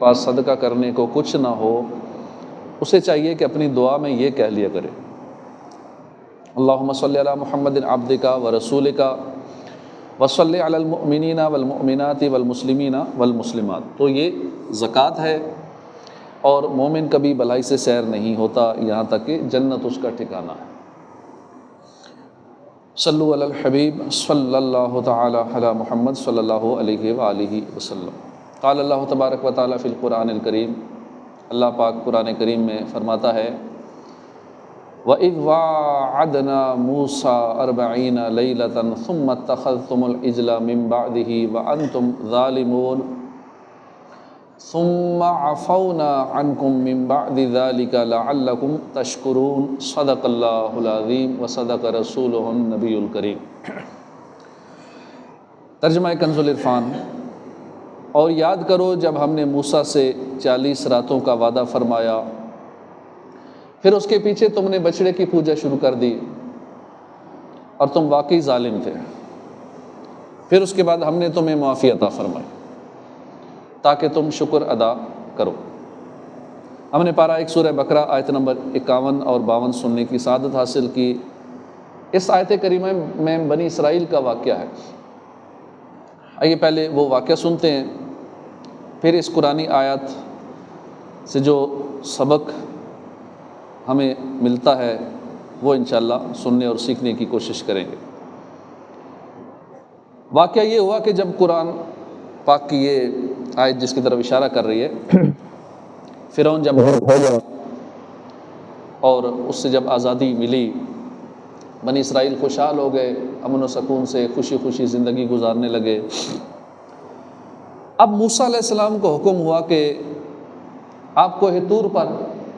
پاس صدقہ کرنے کو کچھ نہ ہو، اسے چاہیے کہ اپنی دعا میں یہ کہہ لیا کرے، اللہم صلی علی محمد عبدک و رسولک وصلی علی المؤمنین والمؤمنات والمسلمین والمسلمات۔ تو یہ زکوٰۃ ہے، اور مومن کبھی بھلائی سے سیر نہیں ہوتا یہاں تک کہ جنت اس کا ٹھکانہ ہے۔ صلو علی الحبیب صلی اللہ تعالی علی محمد صلی اللہ علیہ وآلہ وسلم۔ قال اللہ تبارک و تعالی فی القرآن الکریم، اللہ پاک قرآن کریم میں فرماتا ہے، وَإِذْ وَاعَدْنَا مُوسَىٰ 40 لَيْلَةً ثُمَّ اتَّخَذْتُمُ الْعِجْلَ مِن بَعْدِهِ وَأَنْتُمْ ظَالِمُونَ ثُمَّ عَفَوْنَا عَنْكُم مِّن بَعْدِ ذَلِكَ لَعَلَّكُمْ تَشْكُرُونَ۔ صدق اللہ العظیم وصدق رسولہ النبی الکریم۔ ترجمہ کنز العرفان۔ اور یاد کرو جب ہم نے موسیٰ سے 40 راتوں کا وعدہ فرمایا، پھر اس کے پیچھے تم نے بچڑے کی پوجا شروع کر دی اور تم واقعی ظالم تھے، پھر اس کے بعد ہم نے تمہیں معافی عطا فرمائی تاکہ تم شکر ادا کرو۔ ہم نے پارہ 1 سورہ بقرہ آیت نمبر 51 اور 52 سننے کی سعادت حاصل کی۔ اس آیت کریمہ میں بنی اسرائیل کا واقعہ ہے۔ آئیے پہلے وہ واقعہ سنتے ہیں، پھر اس قرآنی آیات سے جو سبق ہمیں ملتا ہے وہ انشاءاللہ سننے اور سیکھنے کی کوشش کریں گے۔ واقعہ یہ ہوا کہ جب قرآن پاک کی یہ آیت جس کی طرف اشارہ کر رہی ہے، فرعون جب اور اس سے جب آزادی ملی، بنی اسرائیل خوشحال ہو گئے، امن و سکون سے خوشی خوشی زندگی گزارنے لگے۔ اب موسیٰ علیہ السلام کو حکم ہوا کہ آپ کوہ طور پر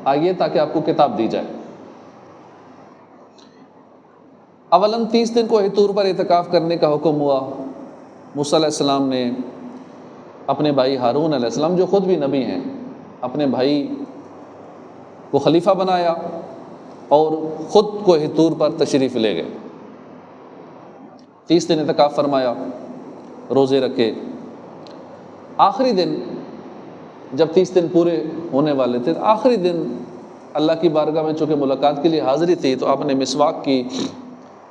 آئیے تاکہ آپ کو کتاب دی جائے۔ اولاً 30 دن کوہ طور پر اعتکاف کرنے کا حکم ہوا۔ موسیٰ علیہ السلام نے اپنے بھائی ہارون علیہ السلام جو خود بھی نبی ہیں، اپنے بھائی کو خلیفہ بنایا اور خود کوہ طور پر تشریف لے گئے۔ 30 دن اعتکاف فرمایا، روزے رکھے۔ آخری دن جب 30 دن پورے ہونے والے تھے، آخری دن اللہ کی بارگاہ میں چونکہ ملاقات کے لیے حاضری تھی، تو آپ نے مسواک کی،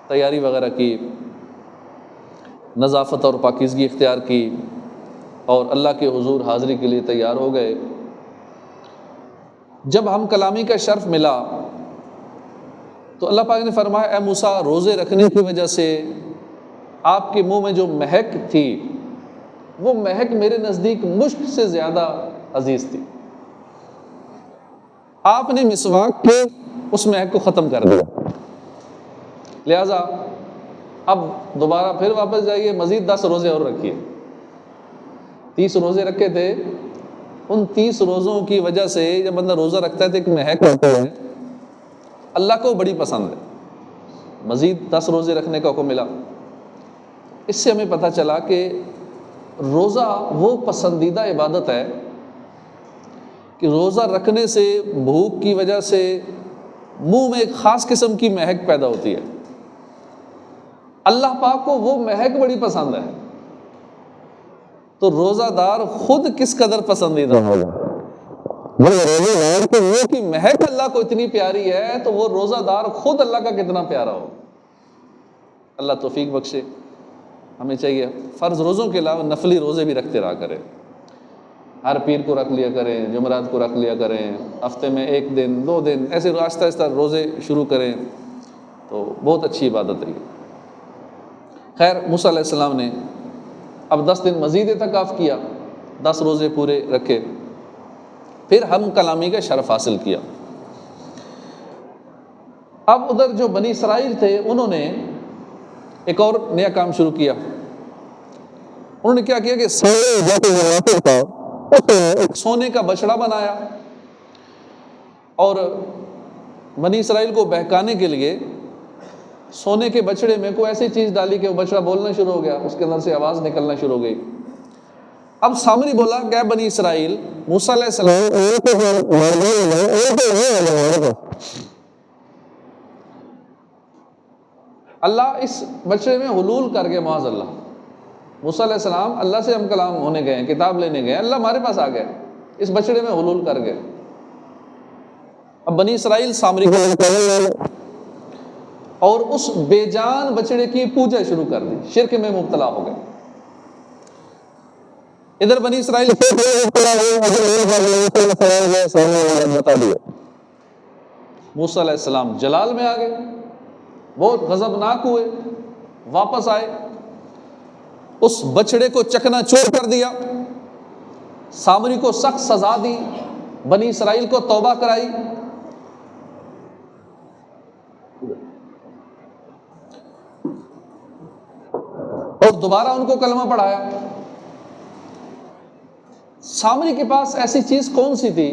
تیاری وغیرہ کی، نظافت اور پاکیزگی اختیار کی، اور اللہ کے حضور حاضری کے لیے تیار ہو گئے۔ جب ہم کلامی کا شرف ملا تو اللہ پاک نے فرمایا، اے موسیٰ، روزے رکھنے کی وجہ سے آپ کے منہ میں جو مہک تھی، وہ مہک میرے نزدیک مشک سے زیادہ عزیز تھی۔ آپ نے مسواک کے اس مہک کو ختم کر دیا، لہٰذا اب دوبارہ پھر واپس جائیے، مزید 10 روزے اور رکھیے۔ 30 روزے رکھے تھے، ان 30 روزوں کی وجہ سے جب بندہ روزہ رکھتا ہے تو ایک مہک ہوتا ہے، اللہ کو بڑی پسند ہے۔ مزید 10 روزے رکھنے کا حکم ملا۔ اس سے ہمیں پتہ چلا کہ روزہ وہ پسندیدہ عبادت ہے کہ روزہ رکھنے سے بھوک کی وجہ سے منہ میں ایک خاص قسم کی مہک پیدا ہوتی ہے۔ اللہ پاک کو وہ مہک بڑی پسند ہے، تو روزہ دار خود کس قدر پسندیدہ ہوگا۔ روزہ دار کے منہ کی مہک اللہ کو اتنی پیاری ہے تو وہ روزہ دار خود اللہ کا کتنا پیارا ہو۔ اللہ توفیق بخشے۔ ہمیں چاہیے فرض روزوں کے علاوہ نفلی روزے بھی رکھتے رہا کریں، ہر پیر کو رکھ لیا کریں، جمعرات کو رکھ لیا کریں، ہفتے میں 1 دن 2 دن ایسے آہستہ آہستہ روزے شروع کریں، تو بہت اچھی عبادت ہے یہ۔ خیر، موسیٰ علیہ السلام نے اب 10 دن مزید اعتکاف کیا، 10 روزے پورے رکھے، پھر ہم کلامی کا شرف حاصل کیا۔ اب ادھر جو بنی اسرائیل تھے، انہوں نے ایک اور نیا کام شروع کیا۔ انہوں نے کیا کیا کہ ایک سونے کا بچڑا بنایا، اور بنی اسرائیل کو بہکانے کے لیے سونے کے بچڑے میں کوئی ایسی چیز ڈالی کہ وہ بچڑا بولنا شروع ہو گیا، اس کے اندر سے آواز نکلنا شروع ہو گئی۔ اب سامری بولا کہ بنی اسرائیل، موسیٰ علیہ السلام اللہ اس بچڑے میں حلول کر گئے، معاذ اللہ۔ موسیٰ علیہ السلام اللہ سے ہم کلام ہونے گئے، کتاب لینے گئے، اللہ ہمارے پاس آ گئے، اس بچڑے میں حلول کر گئے۔ اب بنی اسرائیل سامری کو اور اس بے جان بچڑے کی پوجا شروع کر دی، شرک میں مبتلا ہو گئے۔ ادھر بنی اسرائیل بتا دیا، موسیٰ علیہ السلام جلال میں آ گئے، بہت غضبناک ہوئے، واپس آئے، اس بچڑے کو چکنا چور کر دیا، سامری کو سخت سزا دی، بنی اسرائیل کو توبہ کرائی۔ اور دوبارہ ان کو کلمہ پڑھایا۔ سامری کے پاس ایسی چیز کون سی تھی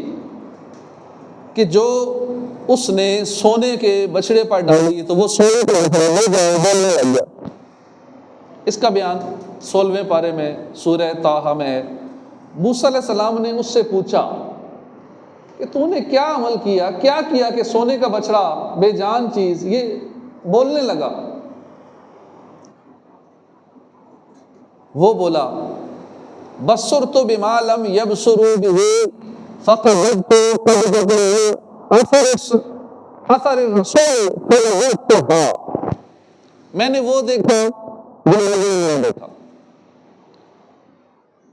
کہ جو اس نے سونے کے بچڑے پر ڈالی تو وہ سونے کے بولنے لگ گیا۔ اس کا بیان 16ویں پارے میں سورہ طٰہٰ میں ہے۔ موسیٰ علیہ السلام نے اس سے پوچھا کہ تو نے کیا عمل کیا کہ سونے کا بچڑا بے جان چیز یہ بولنے لگا؟ وہ بولا بصرت بما لم يبصروا به فقذبت اثر الرسول فلذبتها، میں نے وہ دیکھا جو نہیں دیکھا،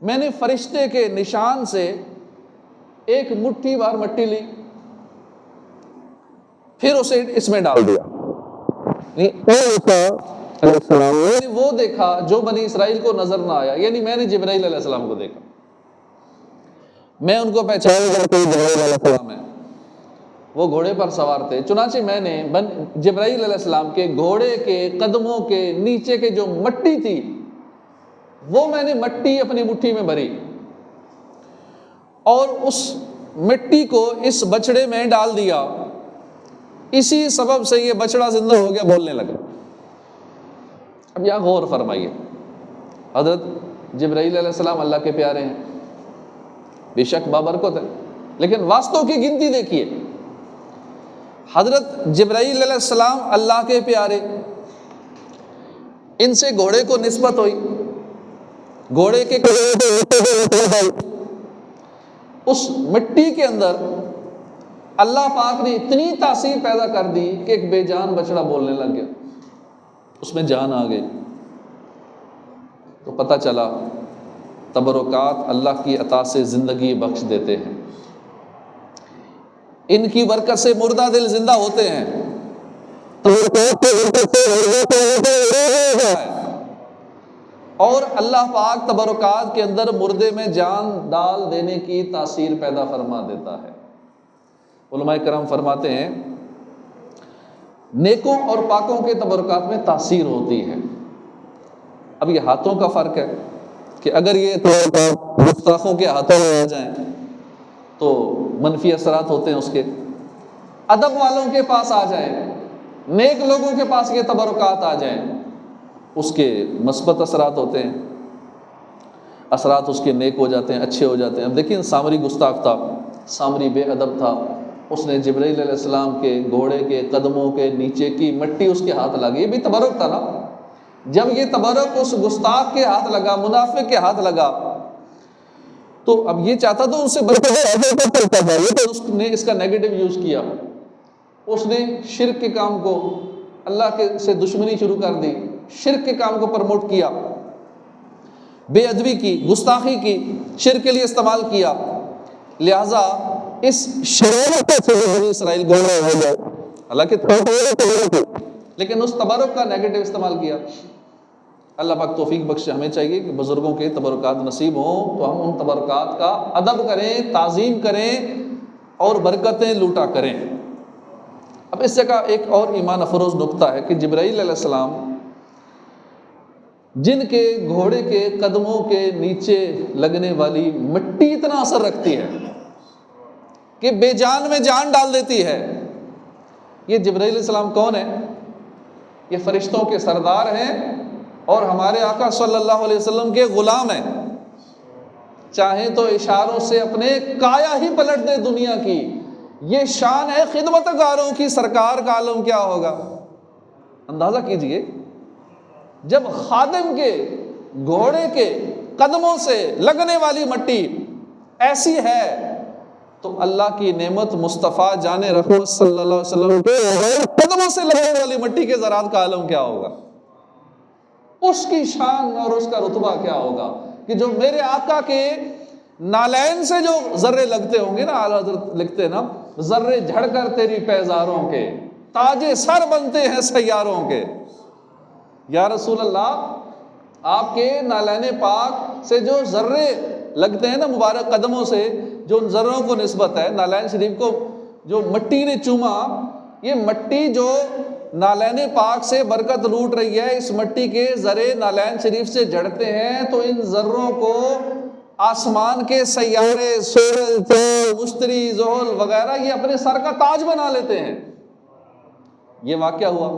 میں نے فرشتے کے نشان سے ایک مٹھی بھر مٹی لی، پھر اسے اس میں ڈال دیا۔ میں نے وہ دیکھا جو بنی اسرائیل کو نظر نہ آیا، یعنی میں نے جبرائیل علیہ السلام کو دیکھا، میں ان کو پہچان گیا کہ جبرائیل علیہ السلام ہے۔ وہ گھوڑے پر سوار تھے، چنانچہ میں نے جبرائیل علیہ السلام کے گھوڑے کے قدموں کے نیچے کے جو مٹی تھی وہ میں نے مٹی اپنی مٹھی میں بھری اور اس مٹی کو اس بچڑے میں ڈال دیا، اسی سبب سے یہ بچڑا زندہ ہو گیا، بولنے لگا۔ اب یہاں غور فرمائیے، حضرت جبرائیل علیہ السلام اللہ کے پیارے ہیں، بے شک بابرکت ہے، لیکن واسطوں کی گنتی دیکھیے، حضرت جبرائیل علیہ السلام اللہ کے پیارے، ان سے گھوڑے کو نسبت ہوئی، گھوڑے کے اس مٹی کے اندر اللہ پاک نے اتنی تاثیر پیدا کر دی کہ ایک بے جان بچڑا بولنے لگ گیا، اس میں جان آ گئی۔ تو پتہ چلا تبرکات اللہ کی عطا سے زندگی بخش دیتے ہیں، ان کی برکت سے مردہ دل زندہ ہوتے ہیں، اور اللہ پاک تبرکات کے اندر مردے میں جان ڈال دینے کی تاثیر پیدا فرما دیتا ہے۔ علماء کرام فرماتے ہیں نیکوں اور پاکوں کے تبرکات میں تاثیر ہوتی ہے۔ اب یہ ہاتھوں کا فرق ہے کہ اگر یہ گستاخوں کے ہاتھوں میں آ جائیں تو منفی اثرات ہوتے ہیں، اس کے ادب والوں کے پاس آ جائیں، نیک لوگوں کے پاس یہ تبرکات آ جائیں، اس کے مثبت اثرات ہوتے ہیں، اثرات اس کے نیک ہو جاتے ہیں، اچھے ہو جاتے ہیں۔ اب دیکھیں سامری گستاخ تھا، سامری بے ادب تھا، اس نے جبرائیل علیہ السلام کے گھوڑے کے قدموں کے نیچے کی مٹی اس کے ہاتھ لگی، یہ بھی تبرک تھا نا۔ جب یہ تبرک اس گستاخ کے ہاتھ لگا، منافق کے ہاتھ لگا، تو اب یہ چاہتا تو ان سے اس نے اس کا نیگیٹو یوز کیا، اس نے شرک کے کام کو، اللہ کے سے دشمنی شروع کر دی، شرک کے کام کو پروموٹ کیا، بے ادبی کی، گستاخی کی، شرک کے لیے استعمال کیا، لہذا اس شرارت سے بنی اسرائیل گمراہ ہو گئے، حالانکہ لیکن اس تبرک کا نیگیٹو استعمال کیا۔ اللہ پاک توفیق بخشے، ہمیں چاہیے کہ بزرگوں کے تبرکات نصیب ہوں تو ہم ان تبرکات کا ادب کریں، تعظیم کریں اور برکتیں لوٹا کریں۔ اب اس جگہ ایک اور ایمان افروز نقطہ ہے کہ جبرائیل علیہ السلام جن کے گھوڑے کے قدموں کے نیچے لگنے والی مٹی اتنا اثر رکھتی ہے کہ بے جان میں جان ڈال دیتی ہے، یہ جبرائیل علیہ السلام کون ہے؟ یہ فرشتوں کے سردار ہیں اور ہمارے آقا صلی اللہ علیہ وسلم کے غلام ہیں، چاہیں تو اشاروں سے اپنے کایا ہی پلٹ دے دنیا کی، یہ شان ہے خدمت گاروں کی، سرکار کا عالم کیا ہوگا۔ اندازہ کیجئے جب خادم کے گھوڑے کے قدموں سے لگنے والی مٹی ایسی ہے تو اللہ کی نعمت مصطفیٰ جان رحمت صلی اللہ علیہ وسلم کے قدموں سے لگنے والی مٹی کے ذرات کا عالم کیا ہوگا، اس کی شان اور اس کا رتبہ کیا ہوگا کہ جو میرے آقا کے نالین سے جو ذرے لگتے ہوں گے نا، اعلیٰ حضرت لکھتے ہیں نا، ذرے جھڑ کر تیری پیزاروں کے تاجے سر بنتے ہیں سیاروں کے۔ یا رسول اللہ، آپ کے نالین پاک سے جو ذرے لگتے ہیں نا مبارک قدموں سے، جو ان ذروں کو نسبت ہے نالین شریف کو جو مٹی نے چوما، یہ مٹی جو نالین پاک سے برکت لوٹ رہی ہے، اس مٹی کے ذرے نالین شریف سے جڑتے ہیں تو ان ذروں کو آسمان کے سیارے، سورج، مشتری، زحل وغیرہ یہ اپنے سر کا تاج بنا لیتے ہیں۔ یہ واقعہ ہوا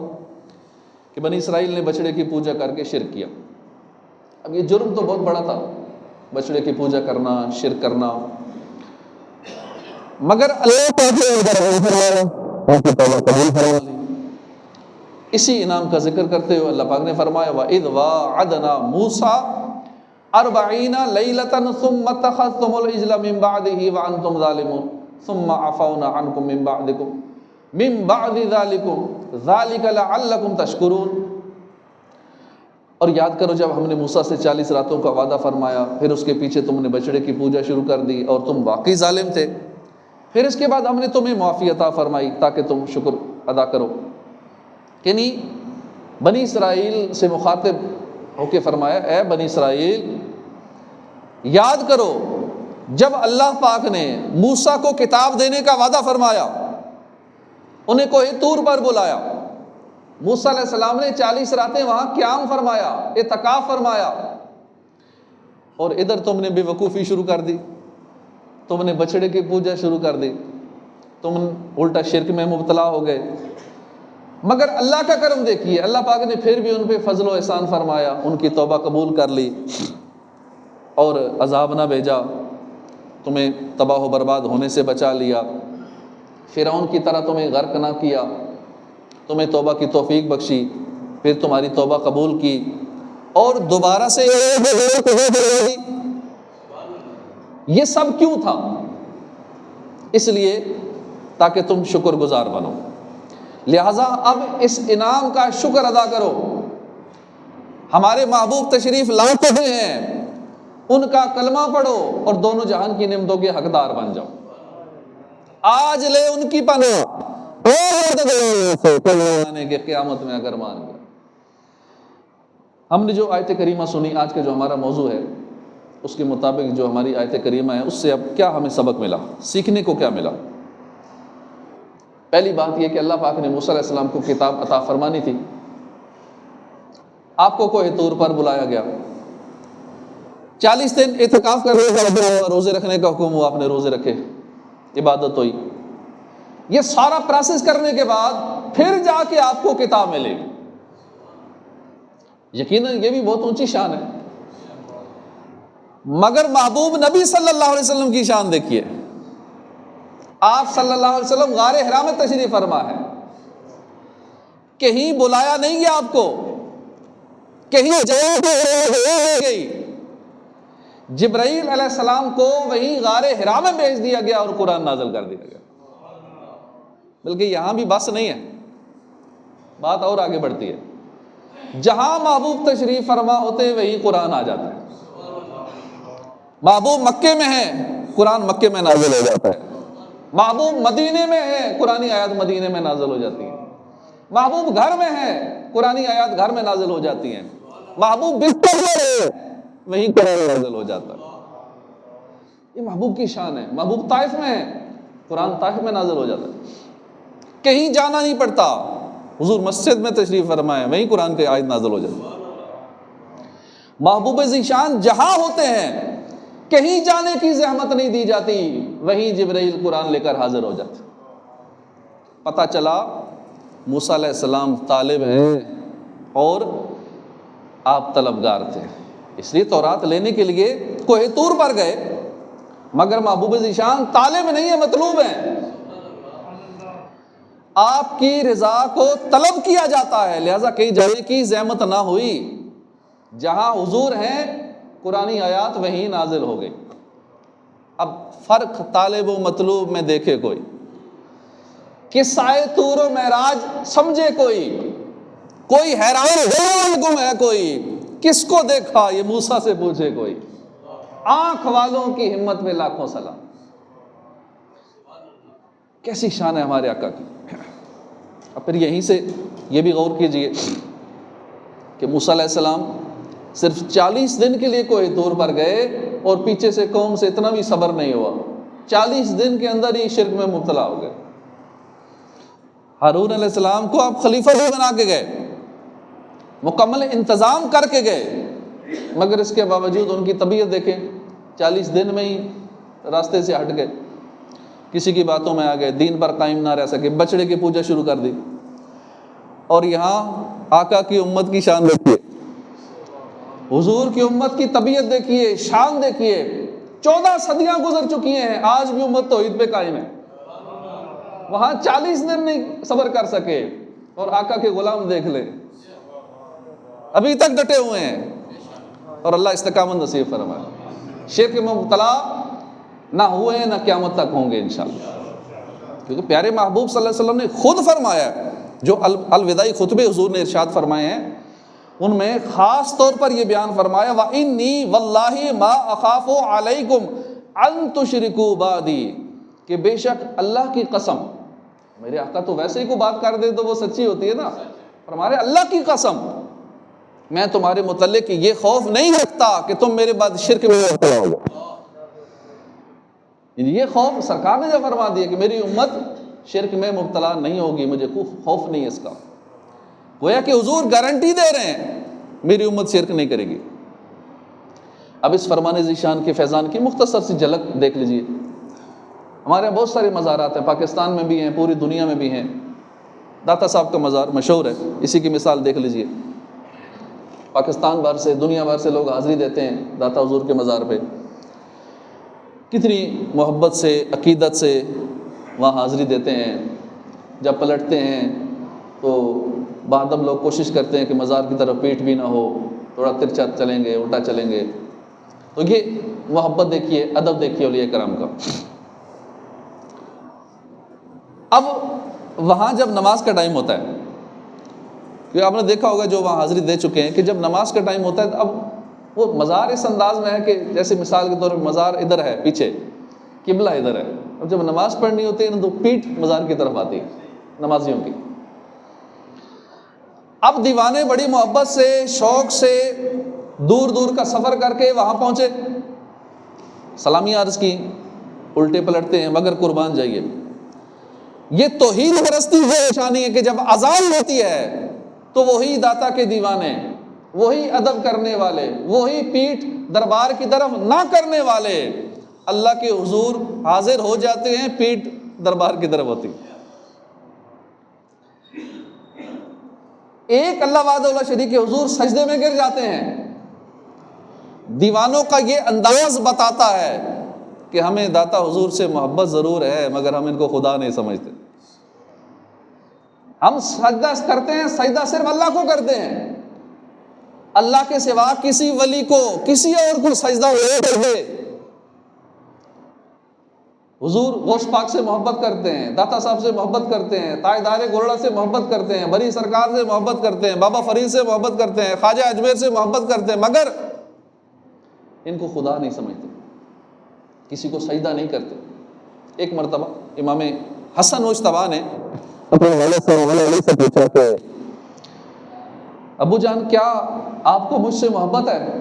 کہ بنی اسرائیل نے بچڑے کی پوجا کر کے شرک کیا۔ اب یہ جرم تو بہت بڑا تھا، بچڑے کی پوجا کرنا، شرک کرنا، مگر اللہ پاک نے قبول فرما لی۔ اسی انعام کا ذکر کرتے ہوئے اللہ پاک نے فرمایا وَإِذْ وَاعَدْنَا مُوسَىٰ 40 لَيْلَةً ثُمَّ اتَّخَذْتُمُ الْعِجْلَ مِن بَعْدِهِ وَأَنْتُمْ ظَالِمُونَ ثُمَّ عَفَوْنَا عَنْكُم مِّن بَعْدِ ذَلِكُمْ ذَلِكَ لَعَلَّكُمْ تَشْكُرُونَ۔ اور یاد کرو جب ہم نے موسیٰ سے 40 راتوں کا وعدہ فرمایا، پھر اس کے پیچھے تم نے بچڑے کی پوجا شروع کر دی اور تم واقعی ظالم تھے، پھر اس کے بعد ہم نے تمہیں معافی عطا فرمائی تاکہ تم شکر ادا کرو۔ یعنی بنی اسرائیل سے مخاطب ہو کے فرمایا اے بنی اسرائیل، یاد کرو جب اللہ پاک نے موسیٰ کو کتاب دینے کا وعدہ فرمایا، انہیں کوہ طور پر بلایا، موسیٰ علیہ السلام نے 40 راتیں وہاں قیام فرمایا، اعتکاف فرمایا، اور ادھر تم نے بے وقوفی شروع کر دی، تم نے بچڑے کی پوجا شروع کر دی، تم الٹا شرک میں مبتلا ہو گئے۔ مگر اللہ کا کرم دیکھیے، اللہ پاک نے پھر بھی ان پہ فضل و احسان فرمایا، ان کی توبہ قبول کر لی اور عذاب نہ بھیجا، تمہیں تباہ و برباد ہونے سے بچا لیا، فرعون کی طرح تمہیں غرق نہ کیا، تمہیں توبہ کی توفیق بخشی، پھر تمہاری توبہ قبول کی اور دوبارہ سے یہ سب کیوں تھا؟ اس لیے تاکہ تم شکر گزار بنو، لہٰذا اب اس انعام کا شکر ادا کرو۔ ہمارے محبوب تشریف لا چکے ہیں، ان کا کلمہ پڑھو اور دونوں جہان کی نعمتوں کے حقدار بن جاؤ۔ آج لے ان کی پناہ کہ قیامت میں اگر مان گیا۔ ہم نے جو آیت کریمہ سنی، آج کا جو ہمارا موضوع ہے اس کے مطابق جو ہماری آیت کریمہ ہے، اس سے اب کیا ہمیں سبق ملا، سیکھنے کو کیا ملا؟ پہلی بات یہ کہ اللہ پاک نے موسیٰ علیہ السلام کو کتاب عطا فرمانی تھی، آپ کو کوہ طور پر بلایا گیا، 40 دن اعتکاف کرنے کا حکم ہوا، روزے رکھنے کا حکم ہوا، آپ نے روزے رکھے، عبادت ہوئی، یہ سارا پروسیس کرنے کے بعد پھر جا کے آپ کو کتاب ملے گی۔ یقیناً یہ بھی بہت اونچی شان ہے، مگر محبوب نبی صلی اللہ علیہ وسلم کی شان دیکھیے، آپ صلی اللہ علیہ وسلم غار حرا میں تشریف فرما ہے، کہیں بلایا نہیں گیا آپ کو، کہیں گئی، جبرائیل علیہ السلام کو وہیں غار حرا میں بھیج دیا گیا اور قرآن نازل کر دیا گیا۔ بلکہ یہاں بھی بس نہیں ہے، بات اور آگے بڑھتی ہے، جہاں محبوب تشریف فرما ہوتے وہیں قرآن آ جاتا ہے۔ محبوب مکے میں ہے، قرآن مکے میں نازل ہو جاتا ہے، محبوب مدینے میں ہے، قرآنی آیات مدینے میں نازل ہو جاتی ہیں، محبوب گھر میں ہے، قرآنی آیات گھر میں نازل ہو جاتی ہیں، محبوب بستر میں ہے، وہیں قرآن نازل ہو جاتا ہے۔ یہ محبوب کی شان ہے۔ محبوب طائف میں ہے، قرآن طائف میں نازل ہو جاتا ہے، کہیں جانا نہیں پڑتا، حضور مسجد میں تشریف فرمائے وہیں قرآن کے آیت نازل ہو جاتی ہے۔ محبوب ذیشان جہاں ہوتے ہیں کہیں جانے کی زحمت نہیں دی جاتی، وہیں جبرائیل قرآن لے کر حاضر ہو جاتے۔ پتہ چلا موسیٰ علیہ السلام طالب ہیں اور آپ طلبگار تھے، اس لیے تورات لینے کے لیے کوہ طور پر گئے، مگر محبوب ذیشان طالب نہیں ہے، مطلوب ہیں۔ آپ کی رضا کو طلب کیا جاتا ہے، لہذا کہیں جانے کی زحمت نہ ہوئی، جہاں حضور ہیں قرآنی آیات وہیں نازل ہو گئی۔ اب فرق طالب و مطلوب میں دیکھے کوئی، قصہ طور و معراج سمجھے کوئی حیران گم ہے کوئی، کس کو دیکھا یہ موسیٰ سے پوچھے کوئی، آنکھ والوں کی ہمت میں لاکھوں سلام۔ کیسی شان ہے ہمارے آقا کی۔ اب پھر یہیں سے یہ بھی غور کیجئے کہ موسیٰ علیہ السلام صرف 40 دن کے لیے کوہ طور پر گئے اور پیچھے سے قوم سے اتنا بھی صبر نہیں ہوا، 40 دن کے اندر ہی شرک میں مبتلا ہو گئے۔ ہارون علیہ السلام کو آپ خلیفہ بھی بنا کے گئے، مکمل انتظام کر کے گئے، مگر اس کے باوجود ان کی طبیعت دیکھیں، 40 دن میں ہی راستے سے ہٹ گئے، کسی کی باتوں میں آ گئے، دین پر قائم نہ رہ سکے، بچڑے کی پوجا شروع کر دی۔ اور یہاں آقا کی امت کی شان دیکھیے، حضور کی امت کی طبیعت دیکھیے، شان دیکھیے، 14 صدیاں گزر چکی ہیں، آج بھی امت توحید پہ قائم ہے۔ وہاں 40 دن نہیں صبر کر سکے، اور آقا کے غلام دیکھ لیں ابھی تک ڈٹے ہوئے ہیں، اور اللہ استقامت نصیب فرمائے۔ شرک میں مبتلا نہ ہوئے نہ قیامت تک ہوں گے انشاءاللہ، کیونکہ پیارے محبوب صلی اللہ علیہ وسلم نے خود فرمایا، جو الوداعی خطبے حضور نے ارشاد فرمائے ہیں ان میں خاص طور پر یہ بیان فرمایا وَإِنِّي وَاللَّهِ مَا أَخَافُ عَلَيْكُمْ أَن تُشْرِكُوا بَعْدِي، کہ بے شک اللہ کی قسم، میرے آقا تو ویسے ہی کوئی بات کر دے تو وہ سچی ہوتی ہے نا، فرمایا اللہ کی قسم میں تمہارے متعلق یہ خوف نہیں رکھتا کہ تم میرے بعد شرک میں مبتلا ہوگا۔ یہ خوف سرکار نے جب فرما دیا کہ میری امت شرک میں مبتلا نہیں ہوگی، مجھے خوف نہیں ہے اس کا، گویا کہ حضور گارنٹی دے رہے ہیں میری امت شرک نہیں کرے گی۔ اب اس فرمان ذیشان کے فیضان کی مختصر سی جھلک دیکھ لیجئے۔ ہمارے یہاں بہت سارے مزارات ہیں، پاکستان میں بھی ہیں، پوری دنیا میں بھی ہیں۔ داتا صاحب کا مزار مشہور ہے، اسی کی مثال دیکھ لیجئے، پاکستان بھر سے، دنیا بھر سے لوگ حاضری دیتے ہیں داتا حضور کے مزار پہ، کتنی محبت سے، عقیدت سے وہاں حاضری دیتے ہیں۔ جب پلٹتے ہیں تو بعدم لوگ کوشش کرتے ہیں کہ مزار کی طرف پیٹ بھی نہ ہو، تھوڑا ترچا چلیں گے، الٹا چلیں گے۔ تو یہ محبت دیکھیے، ادب دیکھیے اولیاء کرام کا۔ اب وہاں جب نماز کا ٹائم ہوتا ہے، کیونکہ آپ نے دیکھا ہوگا جو وہاں حاضری دے چکے ہیں کہ جب نماز کا ٹائم ہوتا ہے تو اب وہ مزار اس انداز میں ہے کہ جیسے مثال کے طور پر مزار ادھر ہے، پیچھے قبلہ ادھر ہے، اور جب نماز پڑھنی ہوتی ہے تو پیٹھ مزار کی طرف آتی ہے نمازیوں کی۔ اب دیوانے بڑی محبت سے، شوق سے دور دور کا سفر کر کے وہاں پہنچے، سلامی عرض کی، الٹے پلٹتے ہیں، مگر قربان جائیے، یہ توحید پرستی ہے نشانی ہے کہ جب اذان ہوتی ہے تو وہی داتا کے دیوانے، وہی ادب کرنے والے، وہی پیٹھ دربار کی طرف نہ کرنے والے اللہ کے حضور حاضر ہو جاتے ہیں، پیٹھ دربار کی طرف ہوتی۔ ایک اللہ وحدہ لا شریک کے حضور سجدے میں گر جاتے ہیں۔ دیوانوں کا یہ انداز بتاتا ہے کہ ہمیں داتا حضور سے محبت ضرور ہے، مگر ہم ان کو خدا نہیں سمجھتے۔ ہم سجدہ کرتے ہیں، سجدہ صرف اللہ کو کرتے ہیں، اللہ کے سوا کسی ولی کو، کسی اور کو سجدہ نہیں کرتے۔ حضور غوث پاک سے محبت کرتے ہیں، داتا صاحب سے محبت کرتے ہیں، تاجدار گولڑا سے محبت کرتے ہیں، بری سرکار سے محبت کرتے ہیں، بابا فرید سے محبت کرتے ہیں، خواجہ اجمیر سے محبت کرتے ہیں، مگر ان کو خدا نہیں سمجھتے، کسی کو سجدہ نہیں کرتے۔ ایک مرتبہ امام حسن مجتبیٰ نے اپنے والد سے پوچھا کہ ابو جان کیا آپ کو مجھ سے محبت ہے؟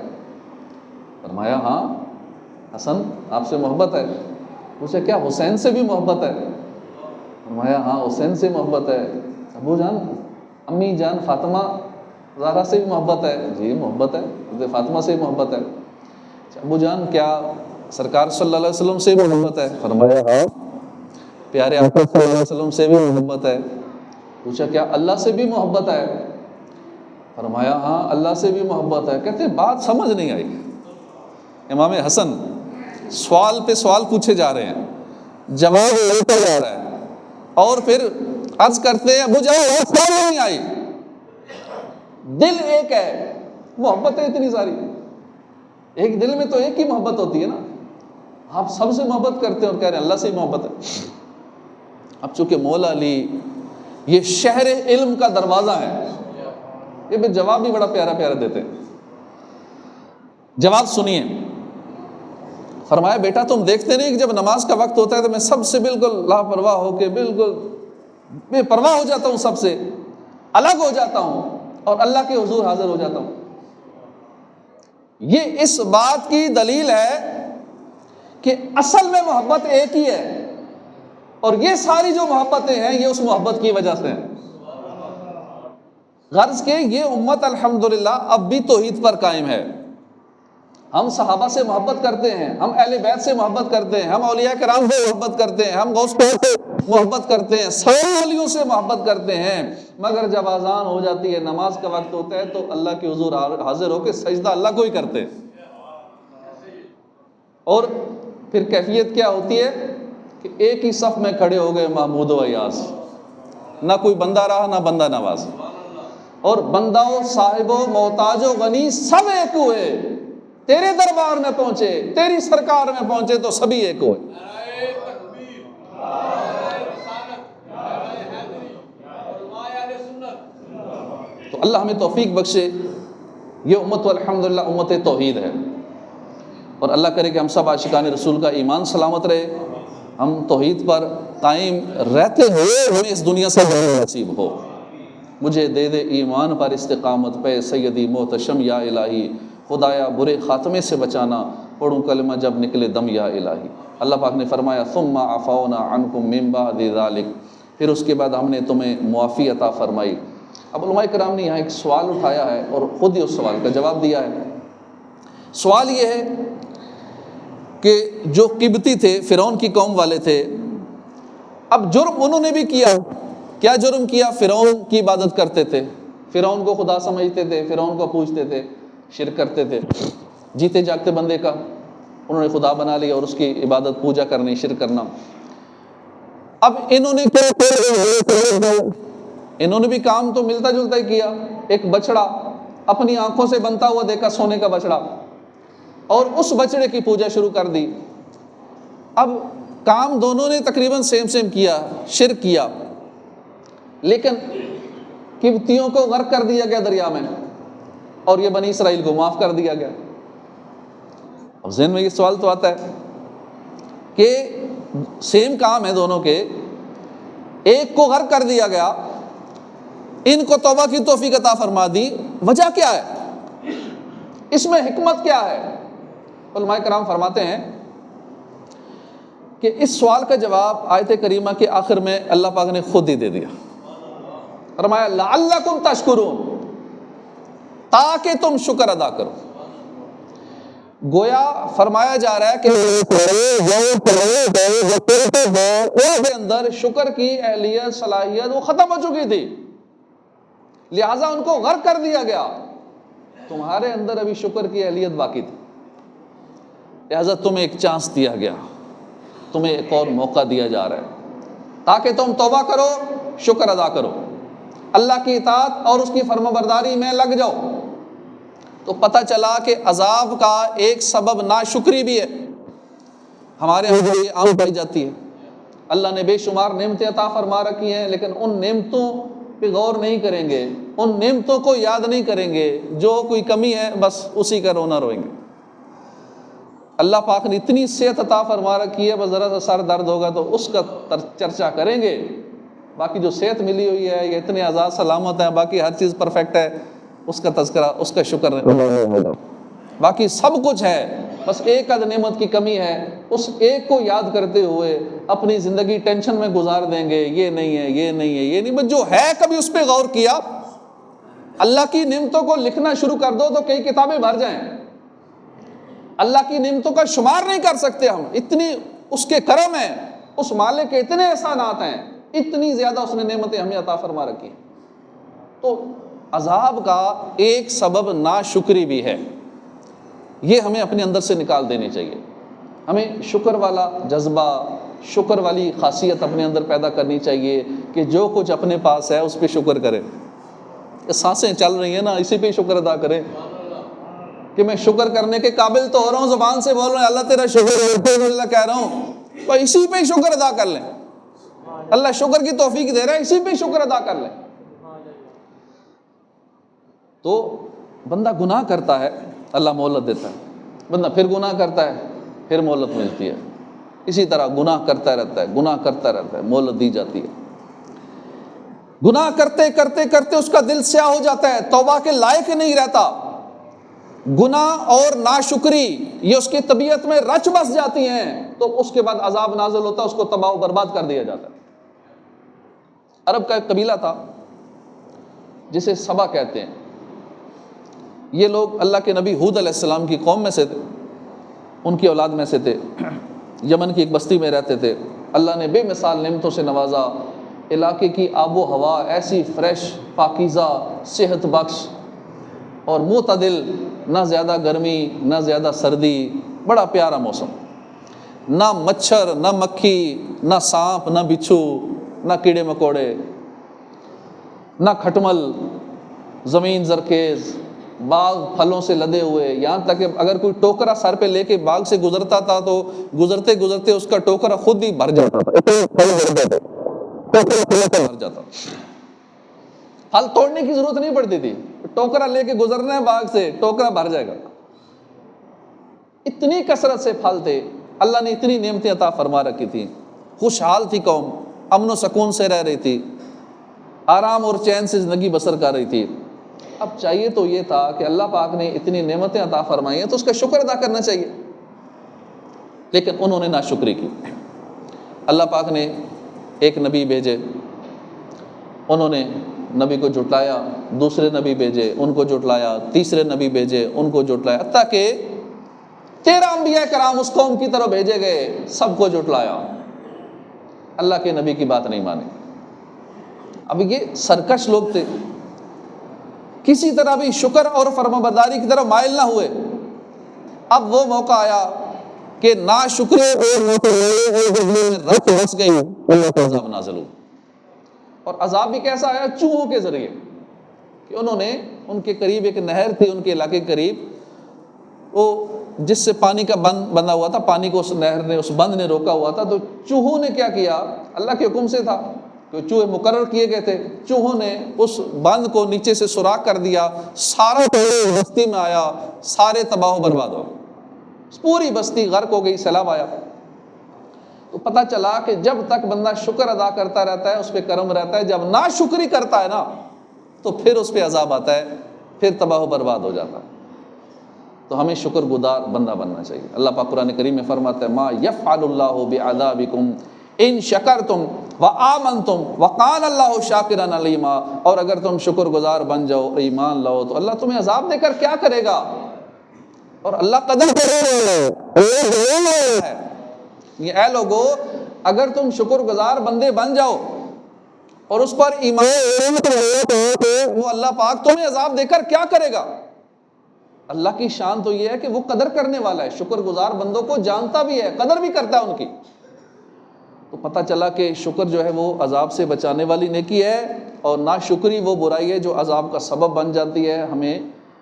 فرمایا ہاں حسن آپ سے محبت ہے۔ پوچھا کیا حسین سے بھی محبت ہے؟ فرمایا ہاں حسین سے محبت ہے۔ ابو جان امی جان فاطمہ زہرا سے بھی محبت ہے؟ جی محبت ہے، فاطمہ سے محبت ہے۔ ابو جان کیا سرکار صلی اللہ علیہ وسلم سے بھی محبت ہے؟ فرمایا ہاں پیارے آقا صلی اللہ علیہ وسلم سے بھی محبت ہے۔ پوچھا کیا اللہ سے بھی محبت ہے؟ فرمایا ہاں اللہ سے بھی محبت ہے۔ کہتے ہیں بات سمجھ نہیں آئی، امام حسن سوال پہ سوال پوچھے جا رہے ہیں، جواب ملتا جا رہا ہے، اور پھر عرض کرتے ہیں ابو جان بات سمجھ نہیں آئی، دل ایک ہے، محبت ہے اتنی ساری، ایک دل میں تو ایک ہی محبت ہوتی ہے نا۔ آپ سب سے محبت کرتے ہیں اور کہہ رہے ہیں اللہ سے ہی محبت ہے۔ اب چونکہ مولا علی یہ شہر علم کا دروازہ ہے، یہ بھی جواب بھی بڑا پیارا پیارا دیتے ہیں۔ جواب سنیے، فرمایا بیٹا تم دیکھتے نہیں کہ جب نماز کا وقت ہوتا ہے تو میں سب سے بالکل لاپرواہ ہو کے بالکل بے پرواہ ہو جاتا ہوں، سب سے الگ ہو جاتا ہوں اور اللہ کے حضور حاضر ہو جاتا ہوں۔ یہ اس بات کی دلیل ہے کہ اصل میں محبت ایک ہی ہے، اور یہ ساری جو محبتیں ہیں یہ اس محبت کی وجہ سے ہیں۔ غرض کہ یہ امت الحمدللہ اب بھی توحید پر قائم ہے۔ ہم صحابہ سے محبت کرتے ہیں، ہم اہل بیت سے محبت کرتے ہیں، ہم اولیاء کرام سے محبت کرتے ہیں، ہم غوث پاک سے محبت کرتے ہیں، سارے ولیوں سے محبت کرتے ہیں، مگر جب اذان ہو جاتی ہے، نماز کا وقت ہوتا ہے تو اللہ کے حضور حاضر ہو کے سجدہ اللہ کو ہی کرتے ہیں۔ اور پھر کیفیت کیا ہوتی ہے کہ ایک ہی صف میں کھڑے ہو گئے محمود و ایاز، نہ کوئی بندہ رہا نہ بندہ نواز، اور بندہ و صاحب و محتاج و غنی سب ایک ہوئے، تیرے دربار میں پہنچے، تیری سرکار میں پہنچے تو سبھی ایک ہوئے۔ تو اللہ ہمیں توفیق بخشے، یہ امت الحمدللہ امت توحید ہے، اور اللہ کرے کہ ہم سب عاشقان رسول کا ایمان سلامت رہے، ہم توحید پر قائم رہتے ہوئے ہمیں اس دنیا سے نصیب ہو۔ مجھے دے دے ایمان پر استقامت پہ سیدی محتشم یا الہی، خدایا برے خاتمے سے بچانا، پڑھوں کلمہ جب نکلے دم یا الہی۔ اللہ پاک نے فرمایا ثم عفونا عنکم من بعد ذلک، پھر اس کے بعد ہم نے تمہیں معافی عطا فرمائی۔ اب علماء کرام نے یہاں ایک سوال اٹھایا ہے اور خود ہی اس سوال کا جواب دیا ہے۔ سوال یہ ہے کہ جو قبطی تھے، فرعون کی قوم والے تھے، اب جرم انہوں نے بھی کیا، کیا جرم کیا؟ فرعون کی عبادت کرتے تھے، فرعون کو خدا سمجھتے تھے، فرعون کو پوجتے تھے، شرک کرتے تھے، جیتے جاگتے بندے کا انہوں نے خدا بنا لیا اور اس کی عبادت پوجا کرنی، شرک کرنا۔ اب انہوں نے کیا؟ انہوں نے بھی کام تو ملتا جلتا ہی کیا، ایک بچڑا اپنی آنکھوں سے بنتا ہوا دیکھا، سونے کا بچڑا، اور اس بچڑے کی پوجا شروع کر دی۔ اب کام دونوں نے تقریباً سیم کیا، شرک کیا، لیکن قبطیوں کو غرق کر دیا گیا دریا میں، اور یہ بنی اسرائیل کو معاف کر دیا گیا۔ اب ذہن میں یہ سوال تو آتا ہے کہ سیم کام ہے دونوں کے، ایک کو غرق کر دیا گیا، ان کو توبہ کی توفیق عطا فرما دی، وجہ کیا ہے؟ اس میں حکمت کیا ہے؟ علماء کرام فرماتے ہیں کہ اس سوال کا جواب آیت کریمہ کے آخر میں اللہ پاک نے خود ہی دے دیا۔ فرمایا لعلکم تشکرون، تاکہ تم شکر ادا کرو۔ گویا فرمایا جا رہا ہے کہ ان کے اندر شکر کی اہلیت، صلاحیت وہ ختم ہو چکی تھی، لہٰذا ان کو غرق کر دیا گیا۔ تمہارے اندر ابھی شکر کی اہلیت باقی تھی، لہٰذا تمہیں ایک چانس دیا گیا، تمہیں ایک اور موقع دیا جا رہا ہے تاکہ تم توبہ کرو، شکر ادا کرو، اللہ کی اطاعت اور اس کی فرمانبرداری میں لگ جاؤ۔ تو پتہ چلا کہ عذاب کا ایک سبب ناشکری بھی ہے، ہمارے یہاں یہ عام پائی جاتی ہے۔ اللہ نے بے شمار نعمتیں عطا فرما رکھی ہیں، لیکن ان نعمتوں پہ غور نہیں کریں گے، ان نعمتوں کو یاد نہیں کریں گے، جو کوئی کمی ہے بس اسی کا رونا روئیں گے۔ اللہ پاک نے اتنی صحت عطا فرما رکھی ہے، بس ذرا سا سر درد ہوگا تو اس کا چرچا کریں گے، باقی جو صحت ملی ہوئی ہے، یہ اتنے آزاد سلامت ہیں، باقی ہر چیز پرفیکٹ ہے، اس کا تذکرہ، اس کا شکر نہیں، باقی سب کچھ ہے، بس ایک آدھ نعمت کی کمی ہے، اس ایک کو یاد کرتے ہوئے اپنی زندگی ٹینشن میں گزار دیں گے، یہ نہیں ہے، یہ نہیں ہے، یہ نہیں، بس جو ہے کبھی اس پہ غور کیا؟ اللہ کی نعمتوں کو لکھنا شروع کر دو تو کئی کتابیں بھر جائیں، اللہ کی نعمتوں کا شمار نہیں کر سکتے ہم، اتنی اس کے کرم ہیں، اس مالک کے اتنے احسانات ہیں، اتنی زیادہ اس نے نعمتیں ہمیں عطا فرما رکھی ہیں۔ تو عذاب کا ایک سبب ناشکری بھی ہے، یہ ہمیں اپنے اندر سے نکال دینی چاہیے۔ ہمیں شکر والا جذبہ، شکر والی خاصیت اپنے اندر پیدا کرنی چاہیے کہ جو کچھ اپنے پاس ہے اس پہ شکر کریں۔ سانسیں چل رہی ہیں نا، اسی پہ شکر ادا کریں۔ کہ میں شکر کرنے کے قابل تو ہو رہا ہوں، زبان سے بول رہا ہوں اللہ تیرا شکر ہے، الحمدللہ کہہ رہا ہوں، تو اسی پہ شکر ادا کر لیں۔ اللہ شکر کی توفیق دے رہا ہے، اسی پہ شکر ادا کر لیں۔ تو بندہ گناہ کرتا ہے، اللہ مہلت دیتا ہے، بندہ پھر گناہ کرتا ہے، پھر مہلت ملتی ہے، اسی طرح گناہ کرتا رہتا ہے، گناہ کرتا رہتا ہے، مہلت دی جاتی ہے۔ گناہ کرتے کرتے کرتے اس کا دل سیاہ ہو جاتا ہے، توبہ کے لائق نہیں رہتا۔ گناہ اور ناشکری یہ اس کی طبیعت میں رچ بس جاتی ہیں، تو اس کے بعد عذاب نازل ہوتا ہے، اس کو تباہ و برباد کر دیا جاتا ہے۔ عرب کا ایک قبیلہ تھا جسے سبا کہتے ہیں، یہ لوگ اللہ کے نبی ہود علیہ السلام کی قوم میں سے تھے، ان کی اولاد میں سے تھے، یمن کی ایک بستی میں رہتے تھے۔ اللہ نے بے مثال نعمتوں سے نوازا، علاقے کی آب و ہوا ایسی فریش، پاکیزہ، صحت بخش اور معتدل، نہ زیادہ گرمی نہ زیادہ سردی، بڑا پیارا موسم، نہ مچھر نہ مکھی نہ سانپ نہ بچھو نہ کیڑے مکوڑے نہ کھٹمل، زمین زرخیز، باغ پھلوں سے لدے ہوئے، یہاں تک کہ اگر کوئی ٹوکرا سر پہ لے کے باغ سے گزرتا تھا تو گزرتے گزرتے اس کا ٹوکرا خود ہی بھر جاتا تھا، اتنے پھل بھرتے تھے، ٹوکرا پھلوں سے بھر جاتا، پھل توڑنے کی ضرورت نہیں پڑتی تھی، ٹوکرا لے کے گزرنا ہے باغ سے، ٹوکرا بھر جائے گا۔ اتنی کثرت سے پھل تھے، اللہ نے اتنی نعمتیں عطا فرما رکھی تھی، خوشحال تھی قوم، امن و سکون سے رہ رہی تھی، آرام اور چین سے زندگی بسر کر رہی تھی۔ اب چاہیے تو یہ تھا کہ اللہ پاک نے اتنی نعمتیں عطا فرمائی ہیں تو اس کا شکر ادا کرنا چاہیے، لیکن انہوں نے ناشکری کی۔ اللہ پاک نے ایک نبی بھیجے، انہوں نے نبی کو جھٹلایا، دوسرے نبی بھیجے، ان کو جھٹلایا، تیسرے نبی بھیجے، ان کو جھٹلایا، حتیٰ کہ 13 انبیاء کرام اس قوم کی طرف بھیجے گئے، سب کو جھٹلایا، اللہ کے نبی کی بات نہیں مانی۔ اب یہ سرکش لوگ تھے، کسی طرح بھی شکر اور فرمانبرداری کی طرف مائل نہ ہوئے۔ اب وہ موقع آیا کہ ناشکری اور رس گئی، اللہ کا عذاب نازل ہوا، اور عذاب بھی کیسا آیا؟ چوہوں کے ذریعے، کہ انہوں نے ان کے قریب ایک نہر تھی، ان کے علاقے کے قریب، وہ جس سے پانی کا بند بنا ہوا تھا، پانی کو اس نہر نے، اس بند نے روکا ہوا تھا، تو چوہوں نے کیا کیا؟ اللہ کے حکم سے تھا کہ چوہے مقرر کیے گئے تھے، چوہوں نے اس بند کو نیچے سے سوراخ کر دیا، سارا بستی میں آیا، سارے تباہ و برباد ہو گئے، پوری بستی غرق ہو گئی، سیلاب آیا۔ تو پتہ چلا کہ جب تک بندہ شکر ادا کرتا رہتا ہے اس پہ کرم رہتا ہے، جب ناشکری کرتا ہے نا تو پھر اس پہ عذاب آتا ہے، پھر تباہ و برباد ہو جاتا ہے۔ تو ہمیں شکر گزار بندہ بننا چاہیے۔ اللہ پاک قرآن کریم میں فرماتا ہے ما یفعل اللہ بعذابکم ان شکرتم وآمنتم وکان اللہ شاکرا علیما، اور اگر تم شکر گزار بن جاؤ اور ایمان لاؤ تو اللہ تمہیں عذاب دے کر کیا کرے گا؟ اور اللہ قدر کرے گا۔ یہ اے لوگو، اگر تم شکر گزار بندے بن جاؤ اور اس پر ایمان تو وہ اللہ پاک تمہیں عذاب دے کر کیا کرے گا؟ اللہ کی شان تو یہ ہے کہ وہ قدر کرنے والا ہے، شکر گزار بندوں کو جانتا بھی ہے، قدر بھی کرتا ہے ان کی۔ تو پتہ چلا کہ شکر جو ہے وہ عذاب سے بچانے والی نیکی ہے، اور ناشکری وہ برائی ہے جو عذاب کا سبب بن جاتی ہے۔ ہمیں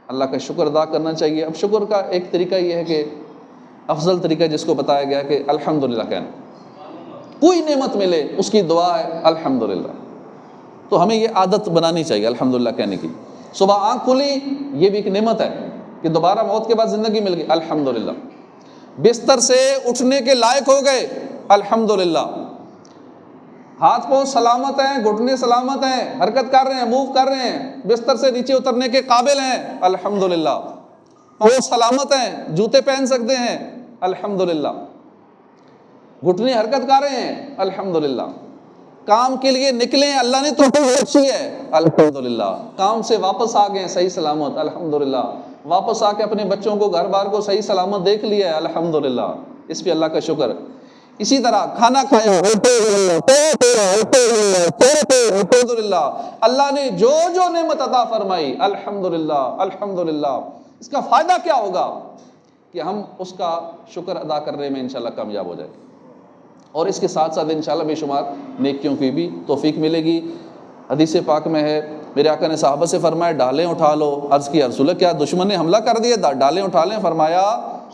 اللہ کا شکر ادا کرنا چاہیے۔ اب شکر کا ایک طریقہ یہ ہے کہ افضل طریقہ جس کو بتایا گیا کہ الحمدللہ کہنا، کوئی نعمت ملے اس کی دعا ہے الحمدللہ، تو ہمیں یہ عادت بنانی چاہیے الحمدللہ کہنے کی۔ صبح آنکھ کھلی یہ بھی ایک نعمت ہے کہ دوبارہ موت کے بعد زندگی مل گئی، الحمدللہ۔ بستر سے اٹھنے کے لائق ہو گئے، الحمدللہ۔ ہاتھ پاؤں سلامت ہیں، گھٹنے سلامت ہیں، حرکت کر رہے ہیں، موو کر رہے ہیں، بستر سے نیچے اترنے کے قابل ہیں، الحمدللہ۔ پاؤں سلامت ہیں، جوتے پہن سکتے ہیں، الحمدللہ۔ گھٹنے حرکت کر رہے ہیں، الحمدللہ۔ کام کے لیے نکلے ہیں، اللہ نے توفیق بخشی ہے، الحمدللہ۔ کام سے واپس آ گئے صحیح سلامت، الحمدللہ۔ واپس آ کے اپنے بچوں کو گھر بار کو صحیح سلامت دیکھ لیا ہے، الحمدللہ۔ اس پہ اللہ کا شکر۔ اسی طرح کھانا کھایا، الحمدللہ۔ اللہ نے جو جو نعمت عطا فرمائی، الحمدللہ الحمدللہ۔ اس کا فائدہ کیا ہوگا کہ ہم اس کا شکر ادا کرنے میں انشاءاللہ کامیاب ہو جائیں، اور اس کے ساتھ ساتھ انشاءاللہ بے شمار نیکیوں کی بھی توفیق ملے گی۔ حدیث پاک میں ہے میرے آقا نے صحابہ سے فرمایا ڈالیں اٹھا لو. عرض کی رسول اللہ کیا دشمن نے حملہ کر دیا؟ ڈالیں اٹھا لیں. فرمایا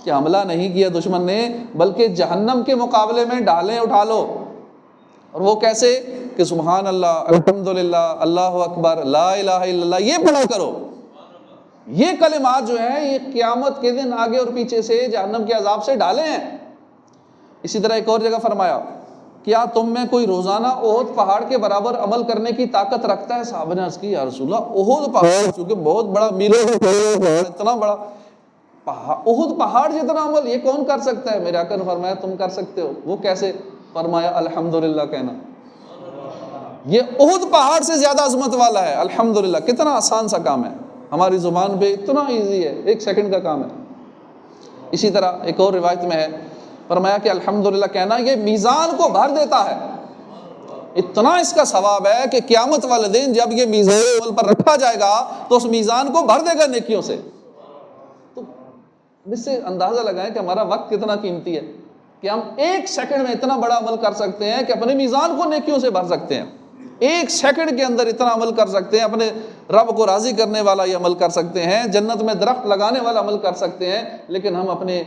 کہ حملہ نہیں کیا دشمن نے، بلکہ جہنم کے مقابلے میں ڈالیں اٹھا لو. اور وہ کیسے کہ سبحان اللہ، الحمدللہ، اللہ اکبر، لا الہ الا اللہ، یہ پڑھا کرو. یہ کلمات جو ہیں یہ قیامت کے دن آگے اور پیچھے سے جہنم کے عذاب سے ڈالے ہیں. اسی طرح ایک اور جگہ فرمایا کیا تم میں کوئی روزانہ احد پہاڑ کے برابر عمل کرنے کی طاقت رکھتا ہے؟ صحابہ نے عرض کی یا رسول اللہ احد پہاڑ چونکہ بہت بڑا میلوں اتنا بڑا احد پہاڑ جتنا عمل یہ کون کر سکتا ہے؟ میرے آقا نے فرمایا تم کر سکتے ہو. وہ کیسے؟ فرمایا الحمدللہ کہنا. یہ احد پہاڑ سے زیادہ عظمت والا ہے. الحمدللہ کتنا آسان سا کام ہے، ہماری زبان پہ اتنا ایزی ہے، 1 سیکنڈ کا کام ہے. اسی طرح ایک اور روایت میں ہے فرمایا کہ الحمدللہ کہنا یہ میزان کو بھر دیتا ہے. اتنا اس کا ثواب ہے کہ قیامت والے دن جب یہ میزان عمل پر رکھا جائے گا تو اس میزان کو بھر دے گا نیکیوں سے. تو اس سے اندازہ لگائیں کہ ہمارا وقت کتنا قیمتی ہے کہ ہم 1 سیکنڈ میں اتنا بڑا عمل کر سکتے ہیں کہ اپنے میزان کو نیکیوں سے بھر سکتے ہیں. 1 سیکنڈ کے اندر اتنا عمل کر سکتے ہیں، اپنے رب کو راضی کرنے والا یہ عمل کر سکتے ہیں، جنت میں درخت لگانے والا عمل کر سکتے ہیں. لیکن ہم اپنے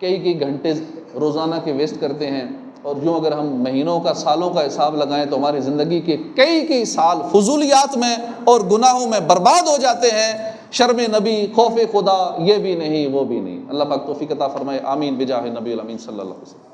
کئی گھنٹے روزانہ کے ویسٹ کرتے ہیں. اور یوں اگر ہم مہینوں کا، سالوں کا حساب لگائیں تو ہماری زندگی کے کئی سال فضولیات میں اور گناہوں میں برباد ہو جاتے ہیں. شرم نبی، خوف خدا، یہ بھی نہیں وہ بھی نہیں. اللہ پاک توفیق عطا فرمائے. آمین بجاہ نبی الامین صلی اللہ علیہ وسلم.